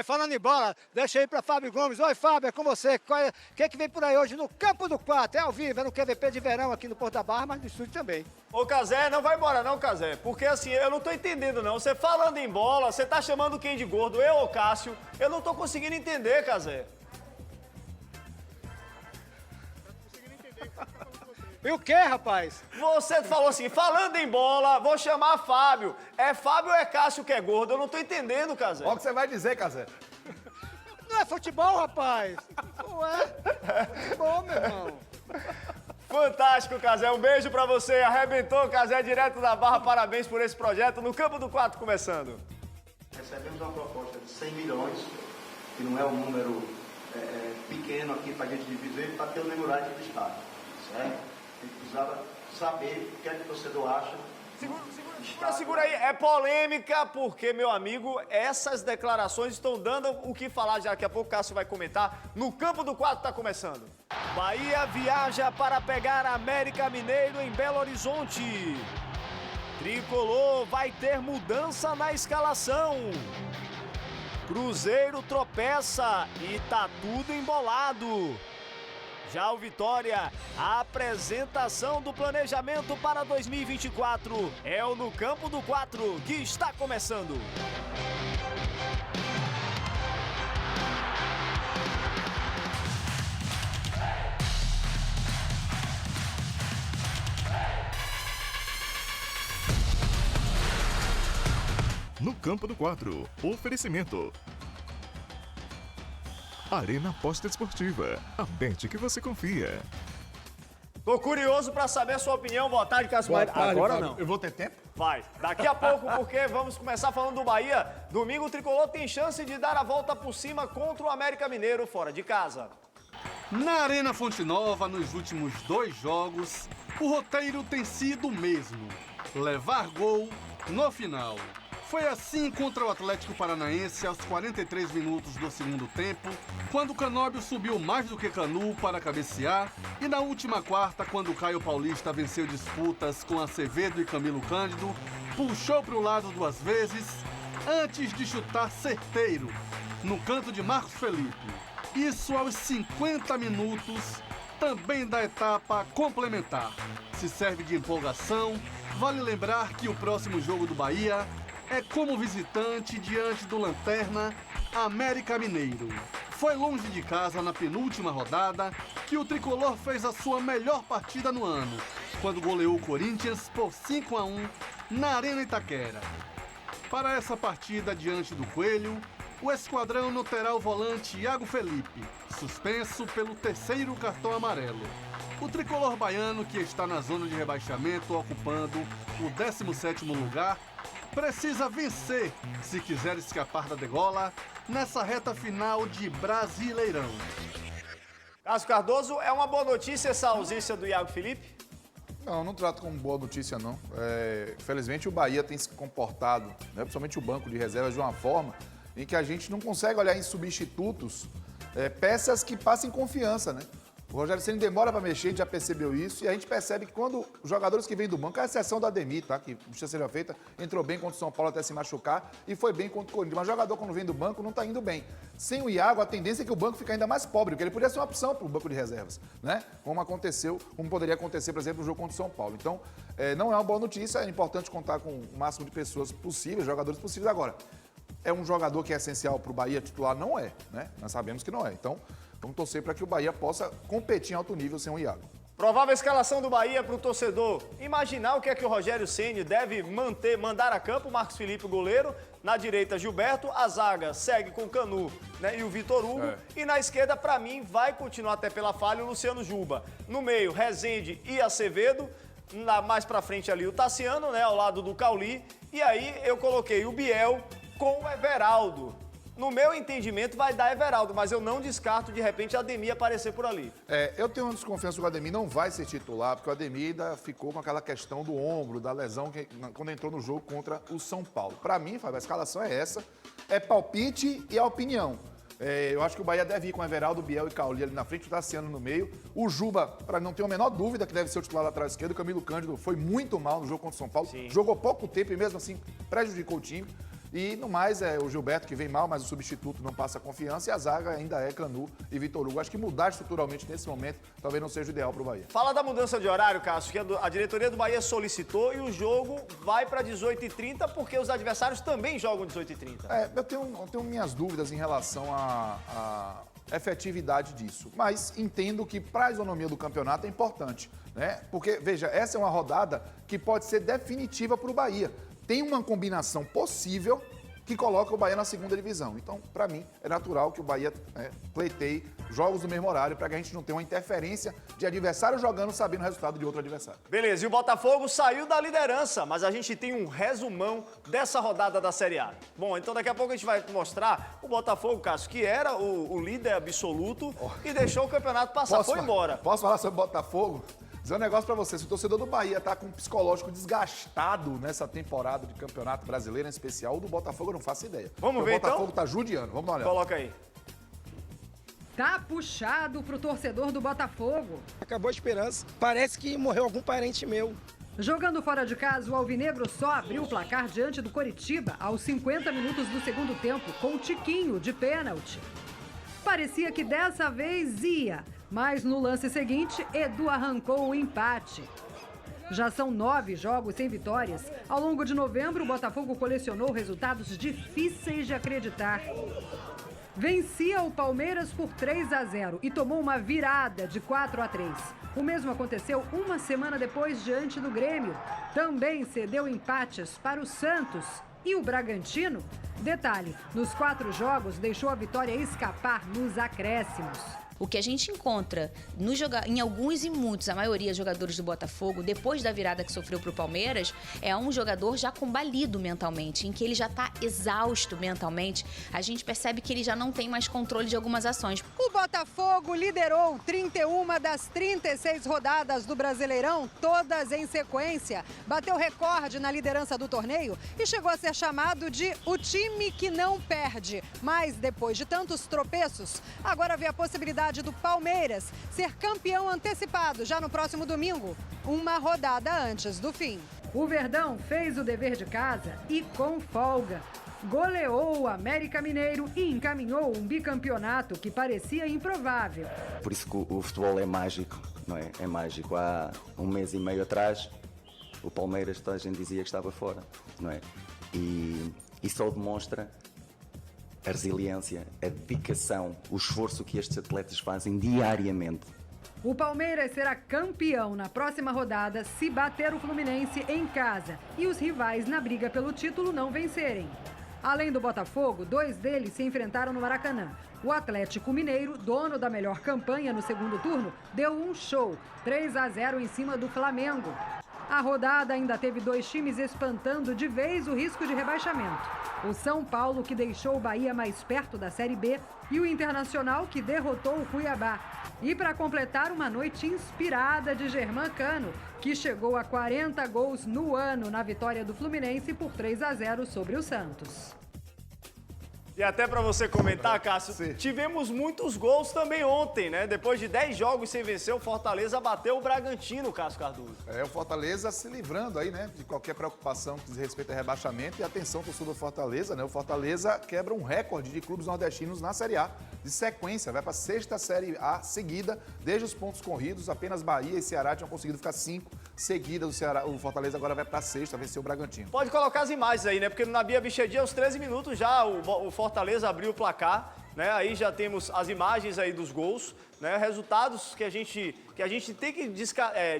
Falando em bola, deixa aí para Fábio Gomes. Oi, Fábio, é com você. O que vem por aí hoje no Campo do 4? É ao vivo, é no QVP de verão aqui no Porto da Barra, mas no estúdio também. Ô, Cazé, não vai embora não, Cazé. Porque assim, eu não tô entendendo não. Você falando em bola, você tá chamando quem de gordo? Eu ou Cássio? Eu não tô conseguindo entender, Cazé. E o que, rapaz? Você falou assim, falando em bola, vou chamar Fábio. É Fábio ou é Cássio que é gordo? Eu não tô entendendo, Cazé. Olha o que você vai dizer, Cazé. Não é futebol, rapaz. Ué, futebol, meu irmão. Fantástico, Cazé. Um beijo pra você. Arrebentou, Cazé, direto da Barra. Parabéns por esse projeto. No Campo do 4 começando. Recebemos uma proposta de 100 milhões, que não é um número pequeno aqui para a gente dividir, para ter o memorado do Estado, certo? A gente precisava saber o que é que o torcedor acha. Segura aí. É polêmica porque, meu amigo, essas declarações estão dando o que falar. Já daqui a pouco o Cássio vai comentar. No Campo do 4 está começando. Bahia viaja para pegar América Mineiro em Belo Horizonte. Tricolor vai ter mudança na escalação. Cruzeiro tropeça e tá tudo embolado. Já o Vitória, a apresentação do planejamento para 2024 é o No Campo do 4 que está começando. No Campo do 4, oferecimento. Arena Aposta Esportiva, a bet que você confia. Tô curioso para saber a sua opinião. Boa tarde, Cássio. Boa tarde, agora Fábio. não. Eu vou ter tempo? Vai. Daqui a pouco, porque vamos começar falando do Bahia. Domingo o Tricolor tem chance de dar a volta por cima contra o América Mineiro fora de casa. Na Arena Fonte Nova, nos últimos 2 jogos, o roteiro tem sido o mesmo: levar gol no final. Foi assim contra o Atlético Paranaense aos 43 minutos do segundo tempo, quando o Canóbio subiu mais do que Canu para cabecear, e na última quarta, quando o Caio Paulista venceu disputas com Acevedo e Camilo Cândido, puxou para o lado 2 vezes, antes de chutar certeiro, no canto de Marcos Felipe. Isso aos 50 minutos, também da etapa complementar. Se serve de empolgação, vale lembrar que o próximo jogo do Bahia é como visitante diante do Lanterna América Mineiro. Foi longe de casa na penúltima rodada que o Tricolor fez a sua melhor partida no ano, quando goleou o Corinthians por 5-1 na Arena Itaquera. Para essa partida diante do Coelho, o esquadrão não terá o volante Iago Felipe, suspenso pelo 3º cartão amarelo. O tricolor baiano, que está na zona de rebaixamento, ocupando o 17º lugar, precisa vencer se quiser escapar da degola nessa reta final de Brasileirão. Cássio Cardoso, é uma boa notícia essa ausência do Iago Felipe? Não, não trato como boa notícia, não. Felizmente o Bahia tem se comportado, né, principalmente o banco de reservas, de uma forma em que a gente não consegue olhar em substitutos peças que passem confiança, né? O Rogério Ceni demora para mexer, a gente já percebeu isso, e a gente percebe que quando os jogadores que vêm do banco, a exceção do Ademir, tá? Que justiça seja feita, entrou bem contra o São Paulo até se machucar e foi bem contra o Corinthians. Mas o jogador, quando vem do banco, não está indo bem. Sem o Iago, a tendência é que o banco fique ainda mais pobre, porque ele poderia ser uma opção para o banco de reservas, né? Como poderia acontecer, por exemplo, no jogo contra o São Paulo. Então, não é uma boa notícia, é importante contar com o máximo de pessoas possíveis, jogadores possíveis. Agora, é um jogador que é essencial para o Bahia titular? Não é, né? Nós sabemos que não é. Então, vamos torcer para que o Bahia possa competir em alto nível sem o Iago. Provável escalação do Bahia para o torcedor imaginar o que é que o Rogério Ceni deve mandar a campo. Marcos Felipe, goleiro. Na direita, Gilberto. A zaga segue com Canu, né, e o Vitor Hugo. E na esquerda, para mim, vai continuar até pela falha o Luciano Juba. No meio, Rezende e Acevedo. Mais para frente ali o Tassiano, né, ao lado do Cauli. E aí eu coloquei o Biel com o Everaldo. No meu entendimento, vai dar Everaldo, mas eu não descarto, de repente, Ademir aparecer por ali. Eu tenho uma desconfiança que o Ademir não vai ser titular, porque o Ademir ainda ficou com aquela questão do ombro, da lesão, quando entrou no jogo contra o São Paulo. Para mim, Fábio, a escalação é essa, é palpite e a opinião. Eu acho que o Bahia deve ir com Everaldo, Biel e Cauli ali na frente, o Tassiano no meio. O Juba, para não ter a menor dúvida que deve ser o titular lateral esquerdo. O Camilo Cândido foi muito mal no jogo contra o São Paulo. Sim. Jogou pouco tempo e mesmo assim prejudicou o time. E no mais, é o Gilberto que vem mal, mas o substituto não passa confiança e a zaga ainda é Canu e Vitor Hugo. Acho que mudar estruturalmente nesse momento talvez não seja o ideal para o Bahia. Fala da mudança de horário, Cássio, que a diretoria do Bahia solicitou e o jogo vai para 18h30 porque os adversários também jogam 18h30. Eu tenho minhas dúvidas em relação à efetividade disso, mas entendo que para a isonomia do campeonato é importante, né? Porque, veja, essa é uma rodada que pode ser definitiva para o Bahia. Tem uma combinação possível que coloca o Bahia na segunda divisão. Então, para mim, é natural que o Bahia pleiteie jogos no mesmo horário para que a gente não tenha uma interferência de adversário jogando sabendo o resultado de outro adversário. Beleza, e o Botafogo saiu da liderança, mas a gente tem um resumão dessa rodada da Série A. Bom, então daqui a pouco a gente vai mostrar o Botafogo, Cássio, que era o líder absoluto e deixou o campeonato passar, foi embora. Posso falar sobre o Botafogo? Dizer um negócio pra você, se o torcedor do Bahia tá com um psicológico desgastado nessa temporada de Campeonato Brasileiro, em especial, o do Botafogo eu não faço ideia. Vamos ver, então? O Botafogo tá judiando, vamos dar uma olhada. Coloca aí. Tá puxado pro torcedor do Botafogo. Acabou a esperança. Parece que morreu algum parente meu. Jogando fora de casa, o Alvinegro só abriu o placar diante do Coritiba aos 50 minutos do segundo tempo, com o Tiquinho de pênalti. Parecia que dessa vez ia, mas no lance seguinte, Edu arrancou o empate. Já são 9 jogos sem vitórias. Ao longo de novembro, o Botafogo colecionou resultados difíceis de acreditar. Vencia o Palmeiras por 3-0 e tomou uma virada de 4-3. O mesmo aconteceu uma semana depois diante do Grêmio. Também cedeu empates para o Santos. E o Bragantino? Detalhe, nos 4 jogos deixou a vitória escapar nos acréscimos. O que a gente encontra em alguns e muitos, a maioria jogadores do Botafogo, depois da virada que sofreu para o Palmeiras, é um jogador já combalido mentalmente, em que ele já está exausto mentalmente. A gente percebe que ele já não tem mais controle de algumas ações. O Botafogo liderou 31 das 36 rodadas do Brasileirão, todas em sequência. Bateu recorde na liderança do torneio e chegou a ser chamado de o time que não perde. Mas depois de tantos tropeços, agora vê a possibilidade do Palmeiras ser campeão antecipado já no próximo domingo, uma rodada antes do fim. O Verdão fez o dever de casa e com folga. Goleou o América Mineiro e encaminhou um bicampeonato que parecia improvável. Por isso que o futebol é mágico, não é? É mágico. Há um mês e meio atrás, o Palmeiras, toda a gente dizia que estava fora, não é? E só demonstra a resiliência, a dedicação, o esforço que estes atletas fazem diariamente. O Palmeiras será campeão na próxima rodada se bater o Fluminense em casa e os rivais na briga pelo título não vencerem. Além do Botafogo, 2 deles se enfrentaram no Maracanã. O Atlético Mineiro, dono da melhor campanha no segundo turno, deu um show, 3-0 em cima do Flamengo. A rodada ainda teve 2 times espantando de vez o risco de rebaixamento. O São Paulo, que deixou o Bahia mais perto da Série B, e o Internacional, que derrotou o Cuiabá. E para completar, uma noite inspirada de Germán Cano, que chegou a 40 gols no ano na vitória do Fluminense por 3-0 sobre o Santos. E até para você comentar, Cássio, tivemos muitos gols também ontem, né? Depois de 10 jogos sem vencer, o Fortaleza bateu o Bragantino, Cássio Cardoso. O Fortaleza se livrando aí, né, de qualquer preocupação que diz respeito a rebaixamento. E atenção, torcedor do Fortaleza, né? O Fortaleza quebra um recorde de clubes nordestinos na Série A, de sequência. Vai para a 6ª Série A seguida, desde os pontos corridos. Apenas Bahia e Ceará tinham conseguido ficar 5 seguidas. O Fortaleza agora vai para a 6ª, venceu o Bragantino. Pode colocar as imagens aí, né? Porque na Bia Bichedinha, aos 13 minutos já, o Fortaleza abriu o placar, né? Aí já temos as imagens aí dos gols, né? Resultados que a gente tem que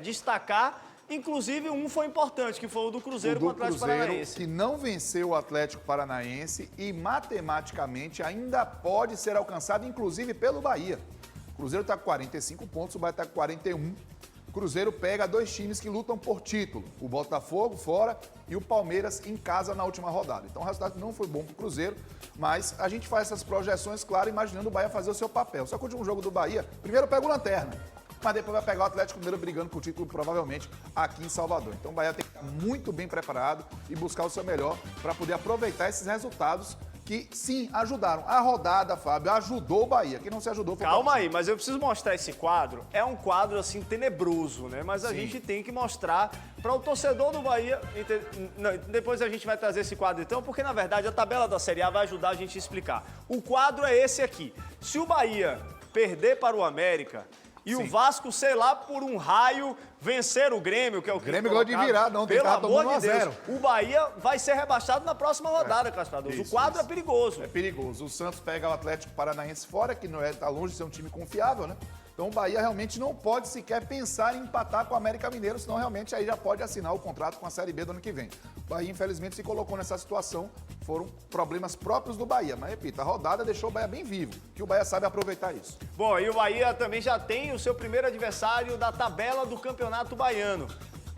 destacar. Inclusive, um foi importante, que foi o do Cruzeiro com o Atlético Paranaense. Que não venceu o Atlético Paranaense e matematicamente ainda pode ser alcançado, inclusive pelo Bahia. O Cruzeiro está com 45 pontos, o Bahia está com 41. O Cruzeiro pega 2 times que lutam por título, o Botafogo fora e o Palmeiras em casa na última rodada. Então o resultado não foi bom para o Cruzeiro, mas a gente faz essas projeções, claro, imaginando o Bahia fazer o seu papel. Só que o último jogo do Bahia, primeiro pega o Lanterna, mas depois vai pegar o Atlético Mineiro brigando por título, provavelmente, aqui em Salvador. Então o Bahia tem que estar muito bem preparado e buscar o seu melhor para poder aproveitar esses resultados que, sim, ajudaram. A rodada, Fábio, ajudou o Bahia. Quem não se ajudou foi o Calma Paulo. aí, mas eu preciso mostrar esse quadro. É um quadro, assim, tenebroso, né? Mas a gente tem que mostrar para o torcedor do Bahia... Não, depois a gente vai trazer esse quadro, então, porque, na verdade, a tabela da Série A vai ajudar a gente a explicar. O quadro é esse aqui. Se o Bahia perder para o América... E o Vasco, sei lá, por um raio, vencer o Grêmio, que é o Grêmio ganhou de virada ontem, pelo tava amor tomando de 1 a Deus, 0. o Bahia vai ser rebaixado na próxima rodada, Carlos. O quadro é perigoso. É perigoso. O Santos pega o Atlético Paranaense fora, que não está longe de ser um time confiável, né? Então o Bahia realmente não pode sequer pensar em empatar com o América Mineiro, senão realmente aí já pode assinar o contrato com a Série B do ano que vem. O Bahia, infelizmente, se colocou nessa situação. Foram problemas próprios do Bahia. Mas, repito, a rodada deixou o Bahia bem vivo, que o Bahia sabe aproveitar isso. Bom, e o Bahia também já tem o seu primeiro adversário da tabela do Campeonato Baiano.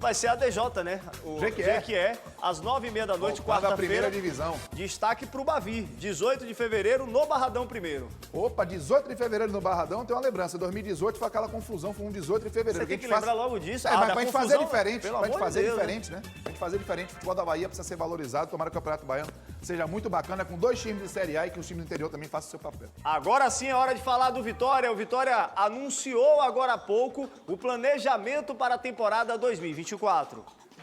Vai ser a DJ, né? O Jequié, às 9h30 da noite, quarta-feira. Primeira divisão. Destaque pro Bavi, 18 de fevereiro, no Barradão primeiro. Opa, 18 de fevereiro no Barradão, tem uma lembrança. 2018 foi aquela confusão, foi um 18 de fevereiro. Você tem que lembrar logo disso. Mas pra gente fazer diferente, pelo pra gente amor fazer de Deus, diferente, né? Pra gente fazer diferente, o futebol da Bahia precisa ser valorizado, tomara que o Campeonato Baiano seja muito bacana, com 2 times de Série A e que os times do interior também façam o seu papel. Agora sim é hora de falar do Vitória. O Vitória anunciou agora há pouco o planejamento para a temporada 2024.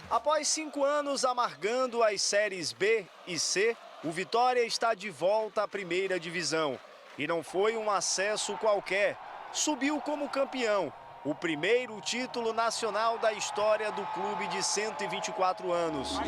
Após 5 anos amargando as séries B e C, o Vitória está de volta à primeira divisão. E não foi um acesso qualquer. Subiu como campeão. O primeiro título nacional da história do clube de 124 anos.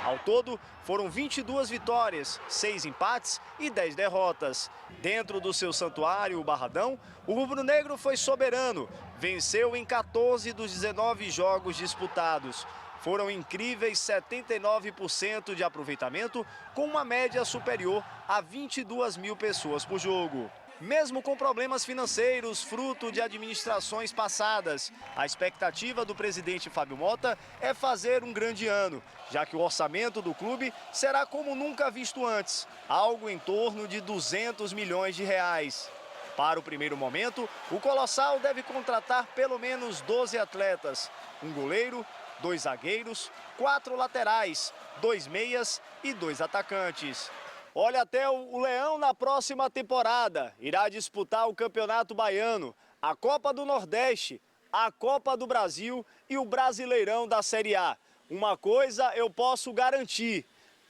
Ao todo, foram 22 vitórias, 6 empates e 10 derrotas. Dentro do seu santuário, o Barradão, o rubro-negro foi soberano. Venceu em 14 dos 19 jogos disputados. Foram incríveis 79% de aproveitamento, com uma média superior a 22 mil pessoas por jogo. Mesmo com problemas financeiros, fruto de administrações passadas, a expectativa do presidente Fábio Mota é fazer um grande ano, já que o orçamento do clube será como nunca visto antes, algo em torno de 200 milhões de reais. Para o primeiro momento, o Colossal deve contratar pelo menos 12 atletas, um goleiro, 2 zagueiros, 4 laterais, 2 meias e 2 atacantes. Olha, até o Leão na próxima temporada irá disputar o Campeonato Baiano, a Copa do Nordeste, a Copa do Brasil e o Brasileirão da Série A. Uma coisa eu posso garantir,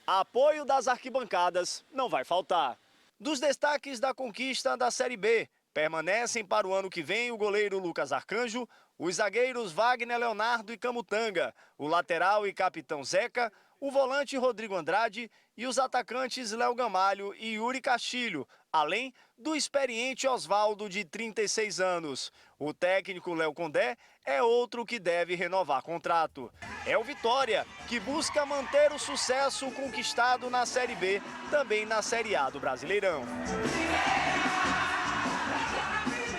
apoio das arquibancadas não vai faltar. Dos destaques da conquista da Série B, permanecem para o ano que vem o goleiro Lucas Arcanjo, os zagueiros Wagner Leonardo e Camutanga, o lateral e capitão Zeca, o volante Rodrigo Andrade e os atacantes Léo Gamalho e Yuri Castilho, além do experiente Osvaldo, de 36 anos. O técnico Léo Condé é outro que deve renovar contrato. É o Vitória, que busca manter o sucesso conquistado na Série B, também na Série A do Brasileirão.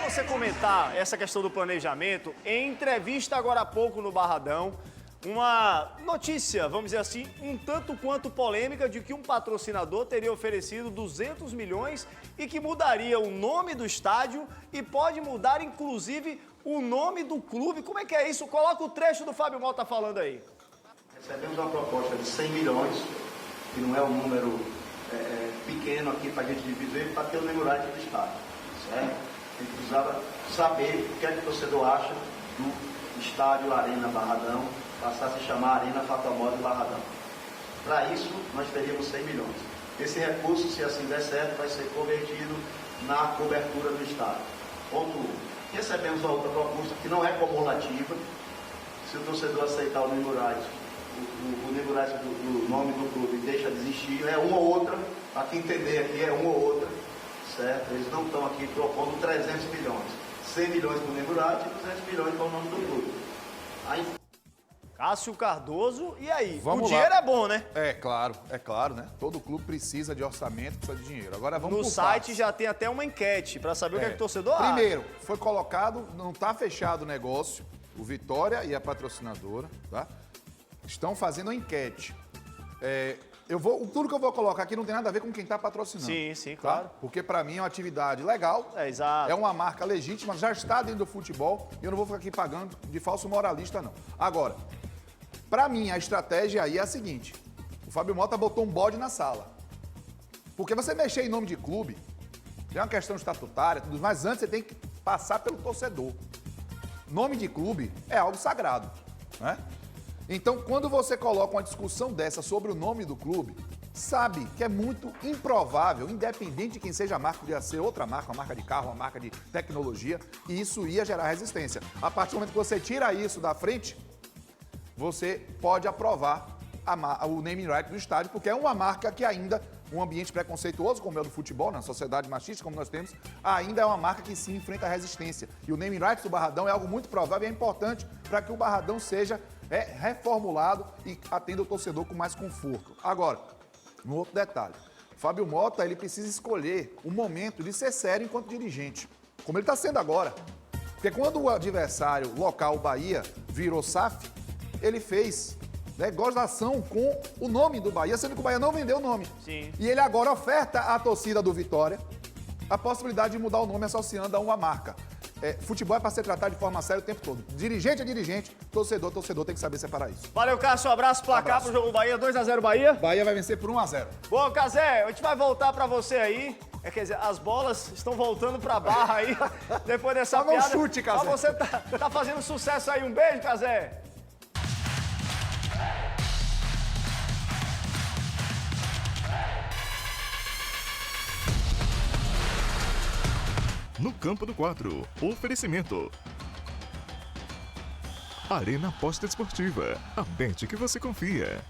Você comentar essa questão do planejamento, em entrevista agora há pouco no Barradão, uma notícia, vamos dizer assim, um tanto quanto polêmica, de que um patrocinador teria oferecido 200 milhões e que mudaria o nome do estádio e pode mudar, inclusive, o nome do clube. Como é que é isso? Coloca o trecho do Fábio Mota falando aí. Recebemos uma proposta de 100 milhões, que não é um número pequeno aqui para a gente dividir, para ter o numerário do estádio, certo? A gente precisava saber o que é que o torcedor acha do estádio Arena Barradão, passar a se chamar Arena Fatamóvel Barradão. Para isso, nós teríamos 100 milhões. Esse recurso, se assim der certo, vai ser convertido na cobertura do estádio. Ponto 1. Recebemos uma outra proposta que não é cumulativa. Se o torcedor aceitar o Nemurais, o Nemurais do nome do clube deixa de existir, é uma ou outra, para quem entender aqui, é uma ou outra, certo? Eles não estão aqui propondo 300 milhões. 100 milhões para o Nemurais e 200 milhões para o nome do clube. Aí, Cássio Cardoso, e aí? Vamos o dinheiro lá. é bom, né? É claro, né? Todo clube precisa de orçamento, precisa de dinheiro. Agora vamos No por site partes. já tem até uma enquete para saber o que é que o torcedor acha. Primeiro, foi colocado, não está fechado o negócio, o Vitória e a patrocinadora, tá? Estão fazendo uma enquete. Tudo que eu vou colocar aqui não tem nada a ver com quem está patrocinando. Sim, tá? claro. Porque para mim é uma atividade legal, Exato. é uma marca legítima, já está dentro do futebol e eu não vou ficar aqui pagando de falso moralista, não. Agora, para mim, a estratégia aí é a seguinte: o O Fábio Mota botou um bode na sala. Porque você mexer em nome de clube, é uma questão estatutária, tudo, mas antes você tem que passar pelo torcedor. Nome de clube é algo sagrado, né? Então, quando você coloca uma discussão dessa sobre o nome do clube, sabe que é muito improvável, independente de quem seja a marca, podia ser outra marca, uma marca de carro, uma marca de tecnologia, e isso ia gerar resistência. A partir do momento que você tira isso da frente, você pode aprovar o naming right do estádio, porque é uma marca que ainda, um ambiente preconceituoso como é o do futebol, na sociedade machista como nós temos, ainda é uma marca que sim enfrenta a resistência. E o naming right do Barradão é algo muito provável e é importante para que o Barradão seja reformulado e atenda o torcedor com mais conforto. Agora, um outro detalhe. Fábio Mota, ele precisa escolher o momento de ser sério enquanto dirigente, como ele está sendo agora. Porque quando o adversário local, o Bahia, virou SAF, ele fez gozação com o nome do Bahia, sendo que o Bahia não vendeu o nome. Sim. E ele agora oferta à torcida do Vitória a possibilidade de mudar o nome associando a uma marca. Futebol é para ser tratado de forma séria o tempo todo. Dirigente é dirigente, torcedor tem que saber separar isso. Valeu, Cássio. Um abraço. Placar pro jogo do Bahia. 2-0 Bahia. Bahia vai vencer por 1-0. Bom, Cazé, a gente vai voltar pra você aí. Quer dizer, as bolas estão voltando pra barra aí, depois dessa Toma um piada. chute, Cazé. Mas você tá fazendo sucesso aí. Um beijo, Cazé. No Campo do 4, oferecimento. Arena Aposta Esportiva, a bet que você confia.